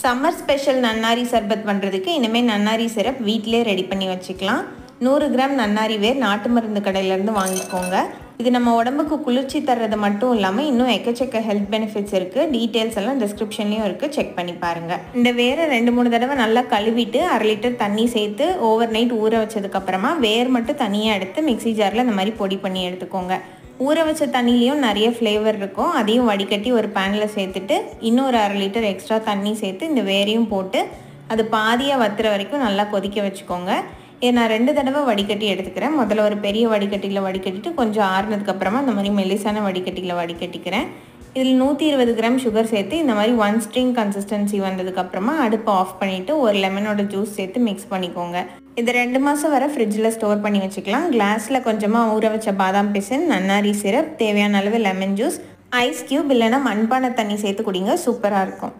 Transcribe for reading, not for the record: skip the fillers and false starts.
Summer special நன்னாரி சர்பத் பண்ணுறதுக்கு இனிமேல் நன்னாரி syrup வீட்டிலே ரெடி பண்ணி வச்சுக்கலாம். 100 கிராம் நன்னாரி வேர் நாட்டு மருந்து கடையிலேருந்து வாங்கிக்கோங்க. இது நம்ம உடம்புக்கு குளிர்ச்சி தர்றது மட்டும் இல்லாமல் இன்னும் எக்கச்சக்க ஹெல்த் பெனிஃபிட்ஸ் இருக்குது. டீட்டெயில்ஸ் எல்லாம் டிஸ்கிரிப்ஷன்லேயும் இருக்குது, செக் பண்ணி பாருங்கள். இந்த வேரை 2-3 தடவை நல்லா கழுவிட்டு 1/2 லிட்டர் தண்ணி சேர்த்து ஓவர் நைட் ஊற வச்சதுக்கப்புறமா வேர் மட்டும் தனியாக எடுத்து மிக்ஸி ஜாரில் இந்த மாதிரி பொடி பண்ணி எடுத்துக்கோங்க. ஊற வச்ச தண்ணிலையும் நிறைய ஃப்ளேவர் இருக்கும். அதையும் வடிகட்டி ஒரு பேனில் சேர்த்துட்டு இன்னொரு 1/2 லிட்டர் எக்ஸ்ட்ரா தண்ணி சேர்த்து இந்த வேரையும் போட்டு அது பாதியாக வத்துற வரைக்கும் நல்லா கொதிக்க வச்சுக்கோங்க. இதை நான் 2 தடவை வடிகட்டி எடுத்துக்கிறேன். முதல்ல ஒரு பெரிய வடிகட்டியில் வடிகட்டிட்டு கொஞ்சம் ஆறுனதுக்கப்புறமா இந்த மாதிரி மெல்லிசான வடிகட்டியில் வடிகட்டிக்கிறேன். இதில் 120 கிராம் சுகர் சேர்த்து இந்த மாதிரி 1 ஸ்ட்ரிங் கன்சிஸ்டன்சி வந்ததுக்கப்புறமா அடுப்பை ஆஃப் பண்ணிவிட்டு ஒரு லெமனோட ஜூஸ் சேர்த்து மிக்ஸ் பண்ணிக்கோங்க. இது 2 மாதம் வரை ஃப்ரிட்ஜில் ஸ்டோர் பண்ணி வச்சுக்கலாம். கிளாஸில் கொஞ்சமாக ஊற வச்ச பாதாம் பிசின், நன்னாரி சிரப், தேவையான அளவு லெமன் ஜூஸ், ஐஸ் க்யூப் இல்லைனா மண்பானை தண்ணி சேர்த்து குடிங்க. சூப்பராக இருக்கும்.